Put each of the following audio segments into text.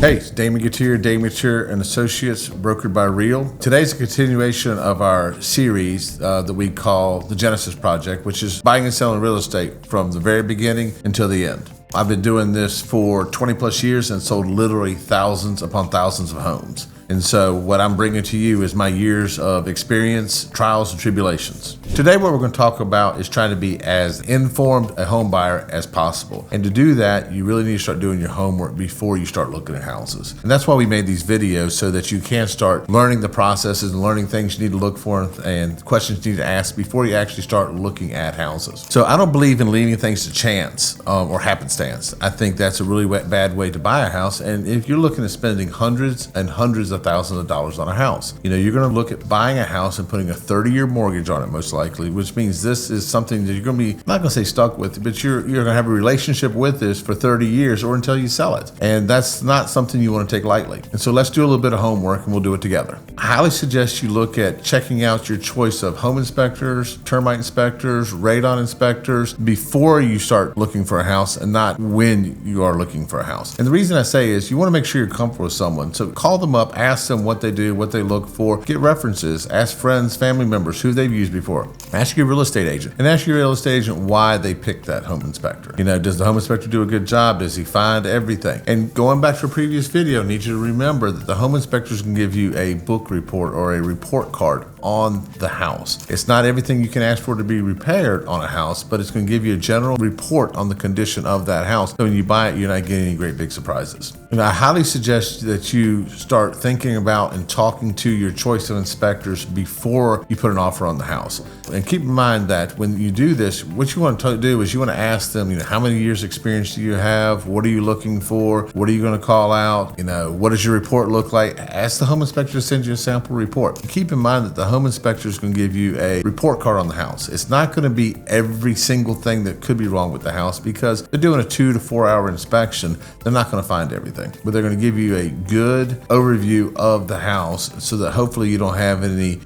Hey, it's Damon Gettier Associates, brokered by Real. Today's a continuation of our series that we call the Genesis Project, which is buying and selling real estate from the very beginning until the end. I've been doing this for 20 plus years and sold literally thousands upon thousands of homes. And so what I'm bringing to you is my years of experience, trials, and tribulations. Today, what we're going to talk about is trying to be as informed a home buyer as possible. And to do that, you really need to start doing your homework before you start looking at houses. And that's why we made these videos, so that you can start learning the processes and learning things you need to look for and questions you need to ask before you actually start looking at houses. So I don't believe in leaving things to chance or happenstance. I think that's a really bad way to buy a house. And if you're looking at spending hundreds and hundreds of thousands of dollars on a house, you're going to look at buying a house and putting a 30-year mortgage on it, most likely, which means this is something that you're going to be, not going to say stuck with, but you're going to have a relationship with this for 30 years or until you sell it. And that's not something you want to take lightly. And so let's do a little bit of homework and we'll do it together. I highly suggest you look at checking out your choice of home inspectors, termite inspectors, radon inspectors before you start looking for a house, and not when you are looking for a house. And the reason I say is you want to make sure you're comfortable with someone. So call them up, ask them what they do, what they look for, get references, ask friends, family members who they've used before. Ask your real estate agent, and ask your real estate agent why they picked that home inspector. Does the home inspector do a good job? Does he find everything? And going back to a previous video, I need you to remember that the home inspectors can give you a book report or a report card on the house. It's not everything you can ask for to be repaired on a house, but it's going to give you a general report on the condition of that house. So when you buy it, you're not getting any great big surprises. And I highly suggest that you start thinking about and talking to your choice of inspectors before you put an offer on the house. And keep in mind that when you do this, what you want to do is you want to ask them, how many years experience do you have? What are you looking for? What are you going to call out? What does your report look like? Ask the home inspector to send you a sample report. And keep in mind that the home inspector is going to give you a report card on the house. It's not going to be every single thing that could be wrong with the house, because they're doing a 2 to 4 hour inspection. They're not going to find everything, but they're going to give you a good overview of the house so that hopefully you don't have any,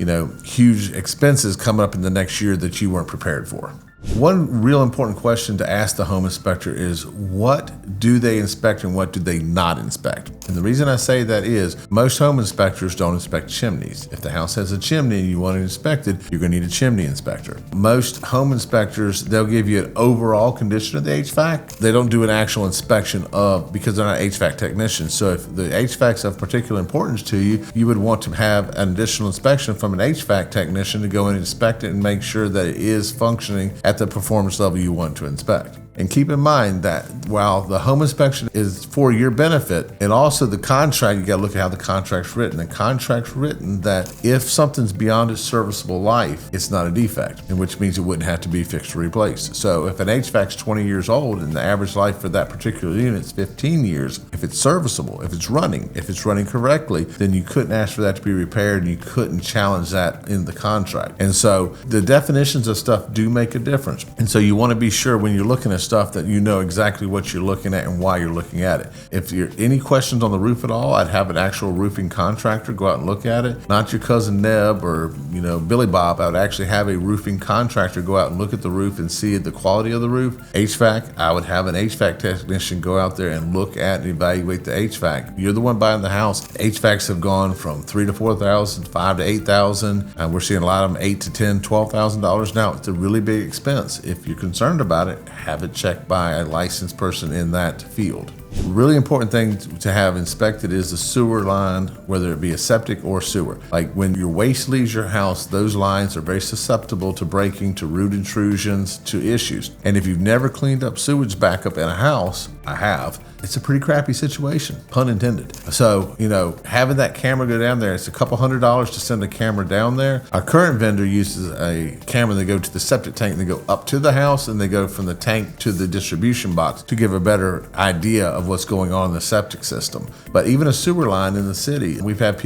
huge expenses coming up in the next year that you weren't prepared for. One real important question to ask the home inspector is, what do they inspect and what do they not inspect? And the reason I say that is most home inspectors don't inspect chimneys. If the house has a chimney and you want it inspected, you're going to need a chimney inspector. Most home inspectors, they'll give you an overall condition of the HVAC. They don't do an actual inspection because they're not HVAC technicians. So if the HVAC's of particular importance to you, you would want to have an additional inspection from an HVAC technician to go in and inspect it and make sure that it is functioning at the performance level you want to inspect. And keep in mind that while the home inspection is for your benefit, and also the contract, you got to look at how the contract's written. The contract's written that if something's beyond its serviceable life, it's not a defect, and which means it wouldn't have to be fixed or replaced. So if an HVAC's 20 years old and the average life for that particular unit is 15 years, if it's serviceable, if it's running correctly, then you couldn't ask for that to be repaired, and you couldn't challenge that in the contract. And so the definitions of stuff do make a difference. And so you want to be sure when you're looking at stuff that you know exactly what you're looking at and why you're looking at it. If you're any questions on the roof at all, I'd have an actual roofing contractor go out and look at it. Not your cousin Neb or Billy Bob. I would actually have a roofing contractor go out and look at the roof and see the quality of the roof. HVAC, I would have an HVAC technician go out there and look at and evaluate the HVAC. You're the one buying the house. HVACs have gone from $3,000 to $4,000, $5,000 to $8,000, and we're seeing a lot of them $8,000 to $10,000, $12,000 now. It's a really big expense. If you're concerned about it, have it checked by a licensed person in that field. Really important thing to have inspected is the sewer line, whether it be a septic or sewer. Like when your waste leaves your house, those lines are very susceptible to breaking, to root intrusions, to issues. And if you've never cleaned up sewage backup in a house, I have, it's a pretty crappy situation, pun intended. So, having that camera go down there, it's a couple $100 to send a camera down there. Our current vendor uses a camera that go to the septic tank, and they go up to the house, and they go from the tank to the distribution box to give a better idea of what's going on in the septic system. But even a sewer line in the city, we've had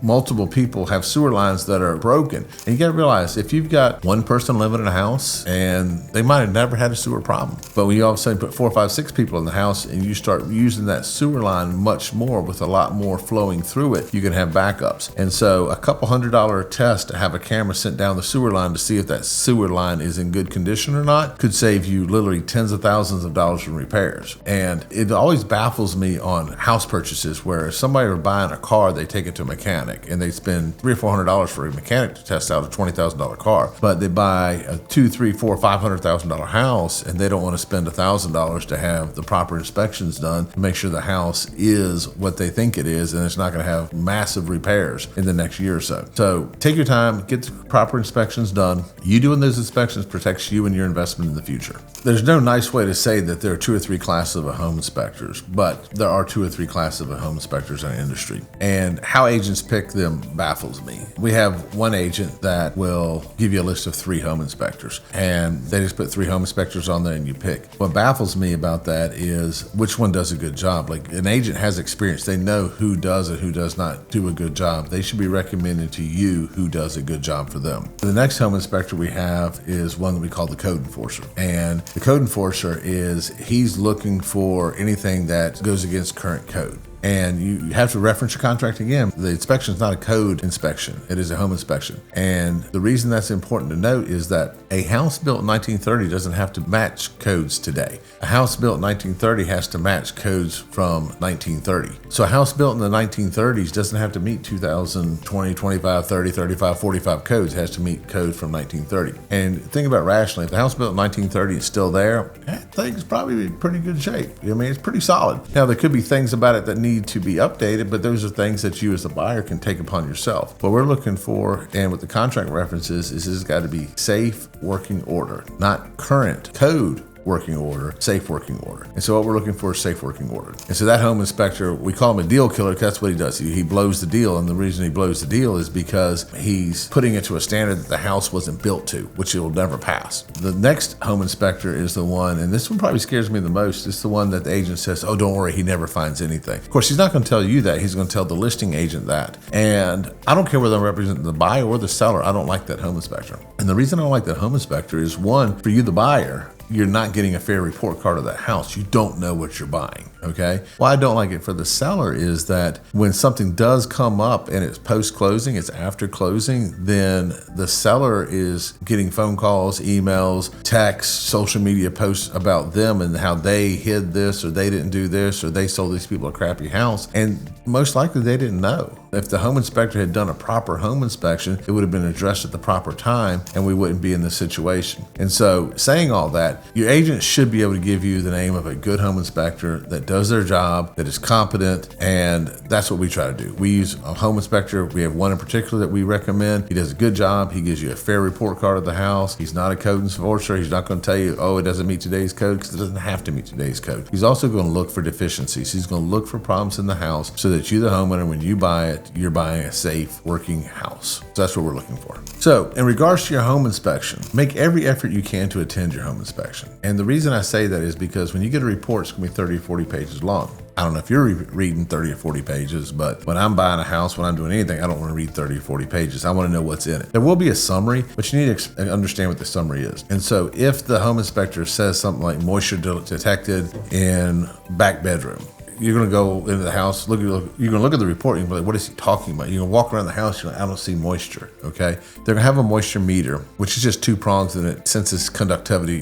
multiple people have sewer lines that are broken. And you gotta realize, if you've got one person living in a house and they might have never had a sewer problem, but when you all of a sudden put 4, 5, 6 people in the house and you start start using that sewer line much more with a lot more flowing through it, you can have backups. And so a couple $100 test to have a camera sent down the sewer line to see if that sewer line is in good condition or not could save you literally tens of thousands of dollars in repairs. And it always baffles me on house purchases where if somebody are buying a car, they take it to a mechanic and they spend $300 or $400 for a mechanic to test out a $20,000 car, but they buy a $200,000, $300,000, $400,000, $500,000 house and they don't want to spend $1,000 to have the proper inspections done to make sure the house is what they think it is and it's not going to have massive repairs in the next year or so. So take your time, get the proper inspections done. You doing those inspections protects you and your investment in the future. There's no nice way to say that there are 2 or 3 classes of home inspectors, but there are 2 or 3 classes of home inspectors in our industry. And how agents pick them baffles me. We have one agent that will give you a list of 3 home inspectors, and they just put 3 home inspectors on there and you pick. What baffles me about that is which one does a good job. Like an agent has experience. They know who does and who does not do a good job. They should be recommending to you who does a good job for them. The next home inspector we have is one that we call the code enforcer. And the code enforcer he's looking for anything that goes against current code. And you have to reference your contract again. The inspection is not a code inspection. It is a home inspection. And the reason that's important to note is that a house built in 1930 doesn't have to match codes today. A house built in 1930 has to match codes from 1930. So a house built in the 1930s doesn't have to meet 2020, 25, 30, 35, 45 codes. It has to meet code from 1930. And think about rationally, if the house built in 1930 is still there, that thing's probably in pretty good shape. I mean, it's pretty solid. Now, there could be things about it that need to be updated, but those are things that you as the buyer can take upon yourself. What we're looking for, and with the contract references, is it's got to be safe working order, not current code working order, safe working order. And so what we're looking for is safe working order. And so that home inspector, we call him a deal killer because that's what he does. He blows the deal. And the reason he blows the deal is because he's putting it to a standard that the house wasn't built to, which it will never pass. The next home inspector is the one, and this one probably scares me the most. It's the one that the agent says, oh, don't worry, he never finds anything. Of course, he's not going to tell you that. He's going to tell the listing agent that. And I don't care whether I'm representing the buyer or the seller. I don't like that home inspector. And the reason I don't like that home inspector is, one, for you, the buyer, you're not getting a fair report card of that house. You don't know what you're buying, okay? Why I don't like it for the seller is that when something does come up and it's post-closing, it's after closing, then the seller is getting phone calls, emails, texts, social media posts about them and how they hid this or they didn't do this or they sold these people a crappy house. And most likely they didn't know. If the home inspector had done a proper home inspection, it would have been addressed at the proper time and we wouldn't be in this situation. And so saying all that, your agent should be able to give you the name of a good home inspector that does their job, that is competent, and that's what we try to do. We use a home inspector. We have one in particular that we recommend. He does a good job. He gives you a fair report card of the house. He's not a code enforcer. He's not going to tell you, oh, it doesn't meet today's code, because it doesn't have to meet today's code. He's also going to look for deficiencies. He's going to look for problems in the house so that you, the homeowner, when you buy it, you're buying a safe, working house. So that's what we're looking for. So in regards to your home inspection, make every effort you can to attend your home inspection. And the reason I say that is because when you get a report, it's going to be 30 or 40 pages long. I don't know if you're reading 30 or 40 pages, but when I'm buying a house, when I'm doing anything, I don't want to read 30 or 40 pages. I want to know what's in it. There will be a summary, but you need to understand what the summary is. And so if the home inspector says something like moisture detected in back bedroom, you're going to go into the house, you're going to look at the report, and you're going to be like, what is he talking about? You're going to walk around the house, you're like, I don't see moisture, okay? They're going to have a moisture meter, which is just 2 prongs and it senses conductivity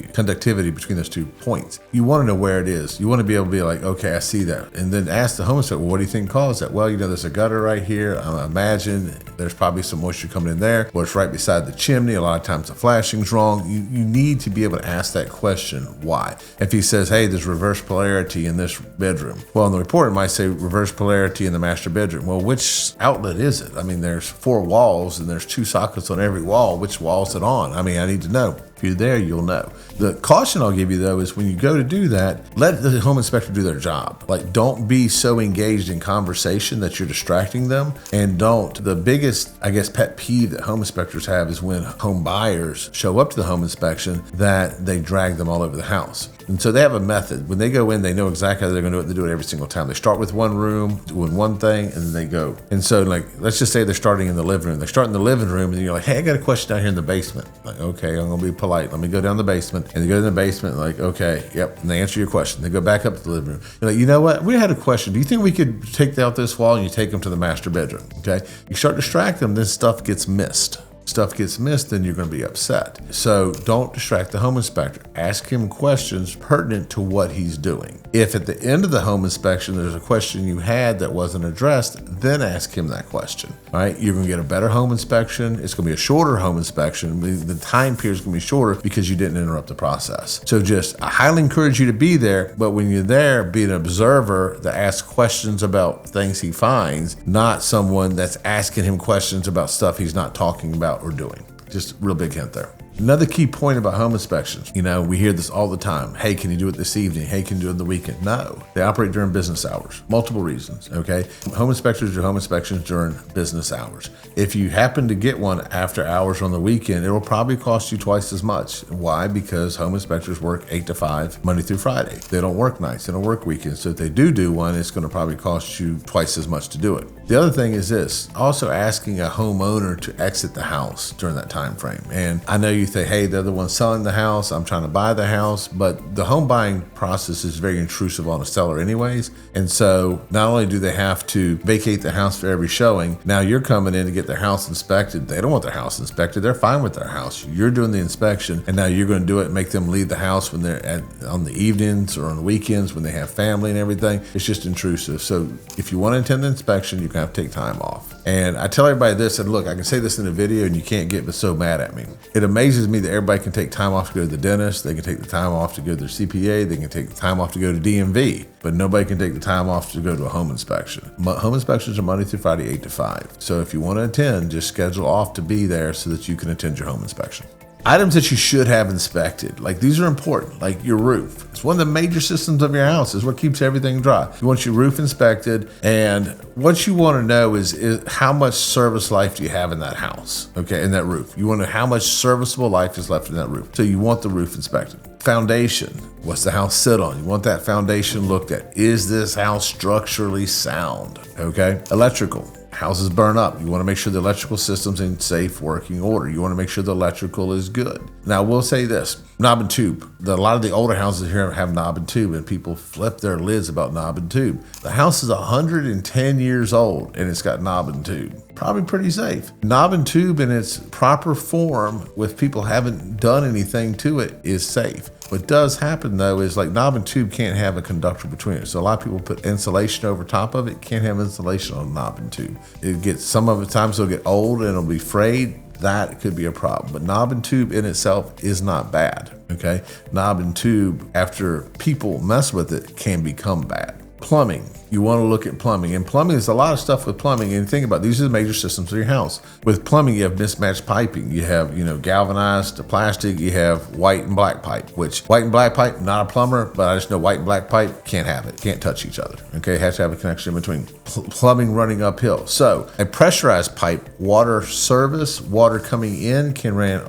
between those 2 points. You want to know where it is. You want to be able to be like, okay, I see that. And then ask the home inspector, well, what do you think caused that? Well, there's a gutter right here. I imagine there's probably some moisture coming in there, or it's right beside the chimney. A lot of times the flashing's wrong. You need to be able to ask that question, why? If he says, hey, there's reverse polarity in this bedroom. Well, in the report, it might say reverse polarity in the master bedroom. Well, which outlet is it? I mean, there's 4 walls and there's 2 sockets on every wall. Which wall is it on? I mean, I need to know. If you're there, you'll know. The caution I'll give you, though, is when you go to do that, let the home inspector do their job. Like, don't be so engaged in conversation that you're distracting them. And the biggest, I guess, pet peeve that home inspectors have is when home buyers show up to the home inspection that they drag them all over the house. And so they have a method. When they go in, they know exactly how they're going to do it. They do it every single time. They start with one room, doing one thing, and then they go. And so, like, let's just say they're starting in the living room. They start in the living room, and you're like, hey, I got a question down here in the basement. Like, okay, I'm going to be polite. polite. Let me go down the basement. And they go in the basement like, okay, yep. And they answer your question. They go back up to the living room. You're like, you know what? We had a question. Do you think we could take out this wall? And you take them to the master bedroom, okay? You start to distract them, then stuff gets missed. Stuff gets missed, then you're going to be upset. So don't distract the home inspector. Ask him questions pertinent to what he's doing. If at the end of the home inspection there's a question you had that wasn't addressed, then ask him that question. All right, you're going to get a better home inspection. It's going to be a shorter home inspection. The time period is going to be shorter because you didn't interrupt the process. So I highly encourage you to be there, but when you're there, be an observer that asks questions about things he finds, not someone that's asking him questions about stuff he's not talking about or doing. Just a real big hint there. Another key point about home inspections, we hear this all the time. Hey, can you do it this evening? Hey, can you do it on the weekend? No, they operate during business hours. Multiple reasons, okay? Home inspectors do home inspections during business hours. If you happen to get one after hours on the weekend, it will probably cost you twice as much. Why? Because home inspectors work 8 to 5, Monday through Friday. They don't work nights, they don't work weekends. So if they do one, it's gonna probably cost you twice as much to do it. The other thing is this, also asking a homeowner to exit the house during that time frame. And I know you think, hey, they're the one selling the house, I'm trying to buy the house, but the home buying process is very intrusive on a seller anyways. And so not only do they have to vacate the house for every showing, now you're coming in to get their house inspected. They don't want their house inspected. They're fine with their house. You're doing the inspection, and now you're going to do it and make them leave the house when they're on the evenings or on the weekends when they have family and everything. It's just intrusive. So if you want to attend the inspection, you're going to have to take time off. And I tell everybody this, and look, I can say this in a video and you can't get so mad at me. It amazes me that everybody can take time off to go to the dentist. They can take the time off to go to their CPA. They can take the time off to go to DMV, but nobody can take the time off to go to a home inspection. Home inspections are Monday through Friday, 8 to 5. So if you want to attend, just schedule off to be there so that you can attend your home inspection. Items that you should have inspected, like these are important, like your roof. It's one of the major systems of your house. It's what keeps everything dry. You want your roof inspected, and what you want to know is how much service life do you have in that house, okay, in that roof. You want to know how much serviceable life is left in that roof. So you want the roof inspected. Foundation, what's the house sit on? You want that foundation looked at. Is this house structurally sound, okay? Electrical. Houses burn up. You want to make sure the electrical system's in safe working order. You want to make sure the electrical is good. Now, we'll say this, knob and tube. A lot of the older houses here have knob and tube, and people flip their lids about knob and tube. The house is 110 years old, and it's got knob and tube. Probably pretty safe. Knob and tube in its proper form, with people haven't done anything to it, is safe. What does happen though is like knob and tube can't have a conductor between it. So a lot of people put insulation over top of it. Can't have insulation on knob and tube. It gets, some of the times it'll get old and it'll be frayed. That could be a problem. But knob and tube in itself is not bad, okay? Knob and tube, after people mess with it, can become bad. Plumbing. You want to look at plumbing. And plumbing, there's a lot of stuff with plumbing. And think about it, these are the major systems of your house. With plumbing, you have mismatched piping. You have, galvanized to plastic. You have white and black pipe, which white and black pipe, not a plumber, but I just know white and black pipe can't have it. Can't touch each other. Okay, it has to have a connection in between. Plumbing running uphill. So a pressurized pipe, water service, water coming in can run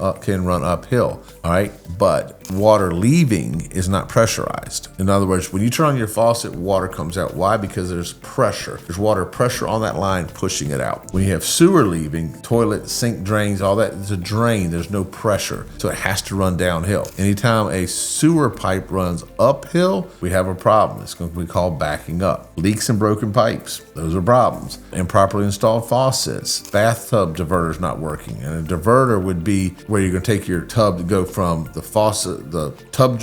uphill. All right, but water leaving is not pressurized. In other words, when you turn on your faucet, water comes out. Why? Because there's pressure. There's water pressure on that line pushing it out. When you have sewer leaving, toilet, sink drains, all that, it's a drain. There's no pressure. So it has to run downhill. Anytime a sewer pipe runs uphill, we have a problem. It's going to be called backing up. Leaks and broken pipes, those are problems. Improperly installed faucets, bathtub diverters not working. And a diverter would be where you're going to take your tub to go from the faucet, the tub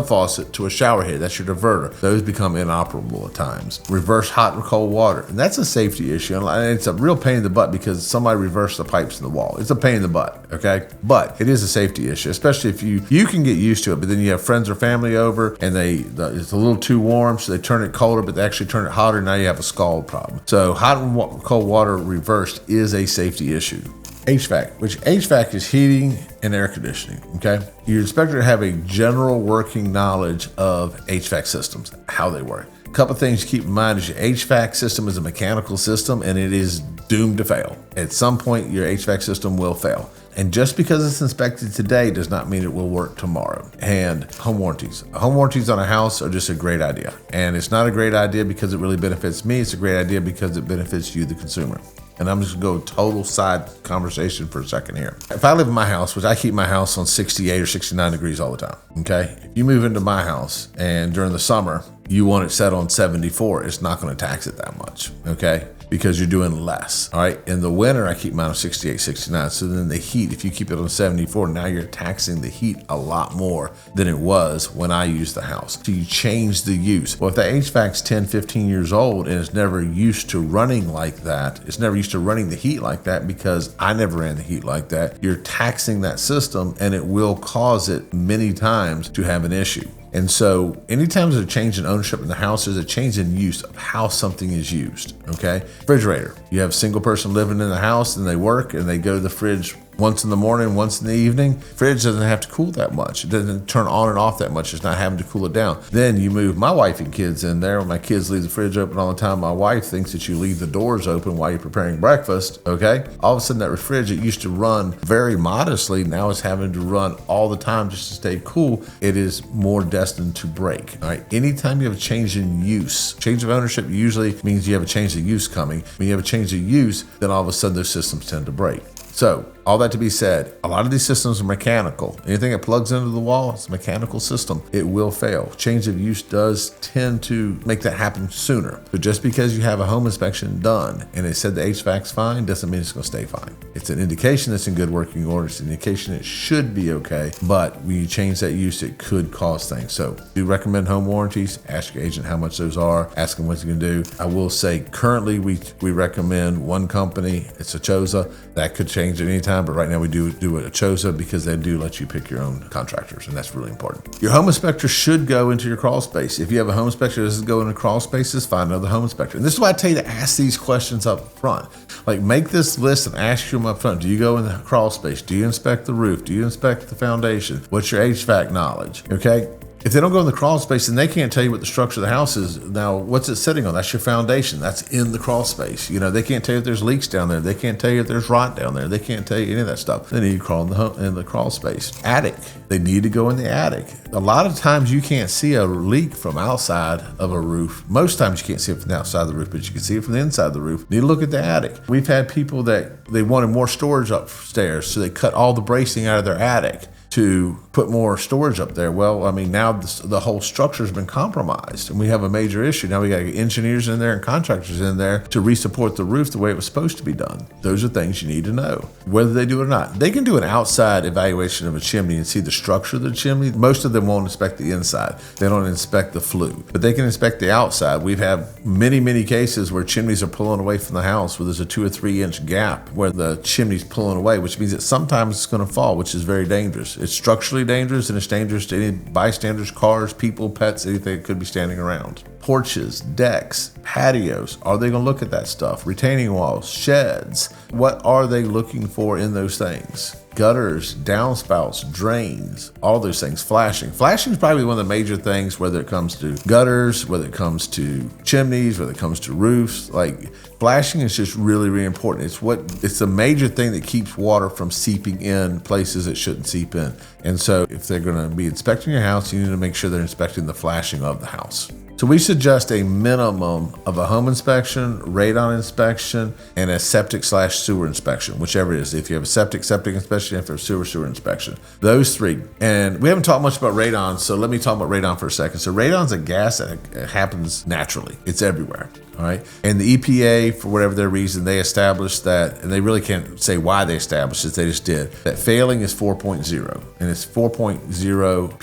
faucet to a shower head. That's your diverter. Those become inoperable at times. Reverse hot and cold water. And that's a safety issue. And it's a real pain in the butt because somebody reversed the pipes in the wall. It's a pain in the butt, okay? But it is a safety issue, especially if you can get used to it, but then you have friends or family over and it's a little too warm, so they turn it colder, but they actually turn it hotter. Now you have a scald problem. So hot and cold water reversed is a safety issue. HVAC, which HVAC is heating and air conditioning, okay? You're expected to have a general working knowledge of HVAC systems, how they work. A couple of things to keep in mind is your HVAC system is a mechanical system and it is doomed to fail. At some point, your HVAC system will fail. And just because it's inspected today does not mean it will work tomorrow. And home warranties. Home warranties on a house are just a great idea. And it's not a great idea because it really benefits me. It's a great idea because it benefits you, the consumer. And I'm just going to go total side conversation for a second here. If I live in my house, which I keep my house on 68 or 69 degrees all the time, okay? If you move into my house and during the summer, you want it set on 74, it's not going to tax it that much, okay? Because you're doing less, all right? In the winter, I keep mine on 68, 69. So then the heat, if you keep it on 74, now you're taxing the heat a lot more than it was when I used the house. So you change the use. Well, if the HVAC's 10, 15 years old and it's never used to running like that, it's never used to running the heat like that because I never ran the heat like that, you're taxing that system and it will cause it many times to have an issue. And so anytime there's a change in ownership in the house, there's a change in use of how something is used, okay? Refrigerator. You have a single person living in the house and they work and they go to the fridge once in the morning, once in the evening. Fridge doesn't have to cool that much. It doesn't turn on and off that much. It's not having to cool it down. Then you move my wife and kids in there. When my kids leave the fridge open all the time, my wife thinks that you leave the doors open while you're preparing breakfast, okay? All of a sudden that fridge, it used to run very modestly. Now it's having to run all the time just to stay cool. It is more destined to break, all right? Anytime you have a change in use, change of ownership usually means you have a change of use coming. When you have a change of use, then all of a sudden those systems tend to break. So all that to be said, a lot of these systems are mechanical. Anything that plugs into the wall, it's a mechanical system. It will fail. Change of use does tend to make that happen sooner. But just because you have a home inspection done and it said the HVAC's fine, doesn't mean it's going to stay fine. It's an indication it's in good working order. It's an indication it should be okay. But when you change that use, it could cause things. So do recommend home warranties. Ask your agent how much those are. Ask them what you can do. I will say currently we recommend one company. It's a Choza. That could change at any time, but right now we do a Choza because they do let you pick your own contractors, and that's really important. Your home inspector should go into your crawl space. If you have a home inspector that doesn't go into crawl spaces, find another home inspector. And this is why I tell you to ask these questions up front. Like make this list and ask them up front. Do you go in the crawl space? Do you inspect the roof? Do you inspect the foundation? What's your HVAC knowledge? Okay. If they don't go in the crawl space, then they can't tell you what the structure of the house is. Now, what's it sitting on? That's your foundation. That's in the crawl space. You know, they can't tell you if there's leaks down there. They can't tell you if there's rot down there. They can't tell you any of that stuff. They need to crawl in the crawl space. Attic. They need to go in the attic. A lot of times you can't see a leak from outside of a roof. Most times you can't see it from the outside of the roof, but you can see it from the inside of the roof. You need to look at the attic. We've had people that they wanted more storage upstairs, so they cut all the bracing out of their attic to put more storage up there. Well, I mean, now the whole structure has been compromised and we have a major issue. Now we got engineers in there and contractors in there to resupport the roof the way it was supposed to be done. Those are things you need to know, whether they do it or not. They can do an outside evaluation of a chimney and see the structure of the chimney. Most of them won't inspect the inside. They don't inspect the flue, but they can inspect the outside. We've had many cases where chimneys are pulling away from the house where there's a 2 or 3 inch gap where the chimney's pulling away, which means that sometimes it's going to fall, which is very dangerous. It's structurally dangerous and it's dangerous to any bystanders, cars, people, pets, anything that could be standing around. Porches, decks, patios, are they going to look at that stuff? Retaining walls, sheds, what are they looking for in those things? Gutters, downspouts, drains, all those things. Flashing. Flashing is probably one of the major things, whether it comes to gutters, whether it comes to chimneys, whether it comes to roofs. Like flashing is just really important. It's the major thing that keeps water from seeping in places it shouldn't seep in. And so if they're going to be inspecting your house, you need to make sure they're inspecting the flashing of the house. So we suggest a minimum of a home inspection, radon inspection, and a septic/sewer inspection, whichever it is. If you have a septic inspection, if you have a sewer inspection. Those three. And we haven't talked much about radon, so let me talk about radon for a second. So radon's a gas that happens naturally. It's everywhere. All right. And the EPA, for whatever their reason, they established that, and they really can't say why they established it, they just did, that failing is 4.0. And it's 4.0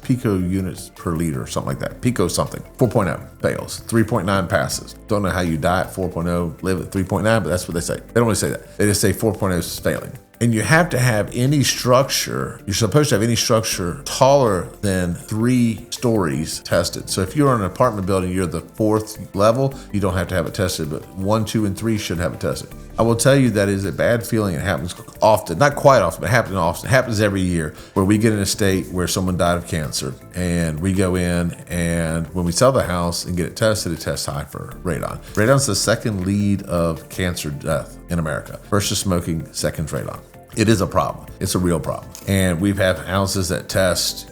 pico units per liter, or something like that. Pico something. 4.0 fails. 3.9 passes. Don't know how you die at 4.0, live at 3.9, but that's what they say. They don't really say that. They just say 4.0 is failing. And you have to have any structure, you're supposed to have any structure taller than 3 stories tested. So if you're in an apartment building, you're the 4th level, you don't have to have it tested, but 1, 2, and 3 should have it tested. I will tell you that is a bad feeling. It happens often, not quite often, but it happens often. It happens every year where we get in a state where someone died of cancer and we go in and when we sell the house and get it tested, it tests high for radon. Radon's the second lead of cancer death in America. First is smoking, second is radon. It is a problem. It's a real problem. And we've had houses that test,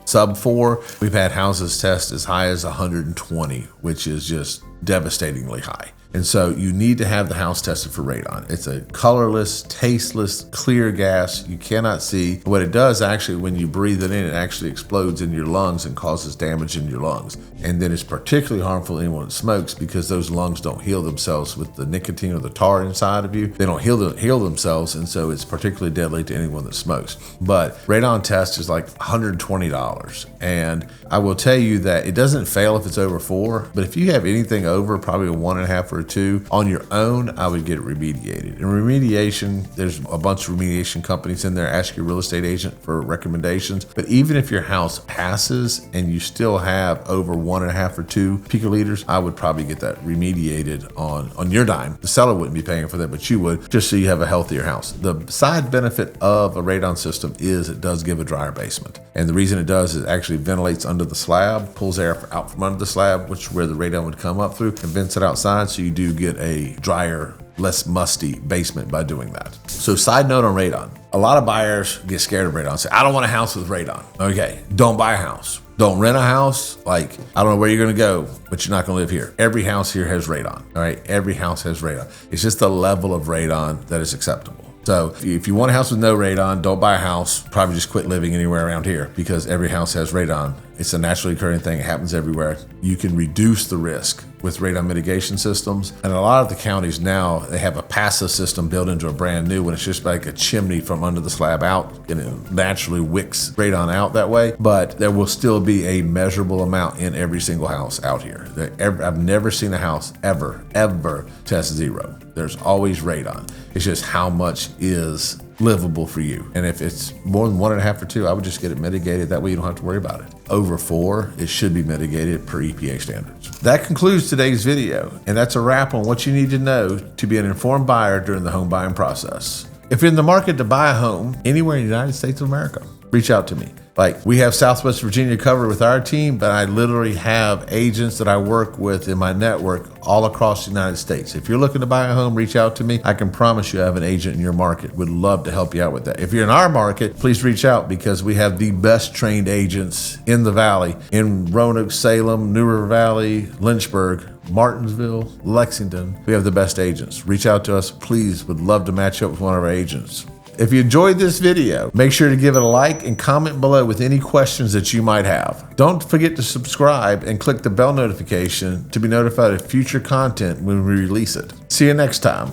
sub 4. We've had houses test as high as 120, which is just devastatingly high. And so you need to have the house tested for radon. It's a colorless, tasteless, clear gas you cannot see. What it does actually, when you breathe it in, it actually explodes in your lungs and causes damage in your lungs. And then it's particularly harmful to anyone that smokes because those lungs don't heal themselves with the nicotine or the tar inside of you. They don't heal themselves, and so it's particularly deadly to anyone that smokes. But radon test is like $120. And I will tell you that it doesn't fail if it's over 4, but if you have anything over probably a 1.5 or a 2 on your own, I would get it remediated. And remediation, there's a bunch of remediation companies in there. Ask your real estate agent for recommendations. But even if your house passes and you still have over 1.5 or 2 picoliters, I would probably get that remediated on your dime. The seller wouldn't be paying for that, but you would, just so you have a healthier house. The side benefit of a radon system is it does give a drier basement. And the reason it does is it actually ventilates under the slab, pulls air out from under the slab, which is where the radon would come up through, and vents it outside, so you do get a drier, less musty basement by doing that. So side note on radon. A lot of buyers get scared of radon and say, I don't want a house with radon. Okay, don't buy a house. Don't rent a house. Like, I don't know where you're gonna go, but you're not gonna live here. Every house here has radon, all right? Every house has radon. It's just the level of radon that is acceptable. So if you want a house with no radon, don't buy a house. Probably just quit living anywhere around here because every house has radon. It's a naturally occurring thing. It happens everywhere. You can reduce the risk with radon mitigation systems. And a lot of the counties now, they have a passive system built into a brand new one. It's just like a chimney from under the slab out, and it naturally wicks radon out that way. But there will still be a measurable amount in every single house out here. I've never seen a house ever test 0. There's always radon. It's just how much is livable for you. And if it's more than 1.5 or 2, I would just get it mitigated. That way you don't have to worry about it. Over 4, it should be mitigated per EPA standards. That concludes today's video, and that's a wrap on what you need to know to be an informed buyer during the home buying process. If you're in the market to buy a home anywhere in the United States of America, reach out to me. Like, we have Southwest Virginia covered with our team, but I literally have agents that I work with in my network all across the United States. If you're looking to buy a home, reach out to me. I can promise you I have an agent in your market. Would love to help you out with that. If you're in our market, please reach out because we have the best trained agents in the Valley, in Roanoke, Salem, New River Valley, Lynchburg, Martinsville, Lexington. We have the best agents. Reach out to us, please. Would love to match up with one of our agents. If you enjoyed this video, make sure to give it a like and comment below with any questions that you might have. Don't forget to subscribe and click the bell notification to be notified of future content when we release it. See you next time.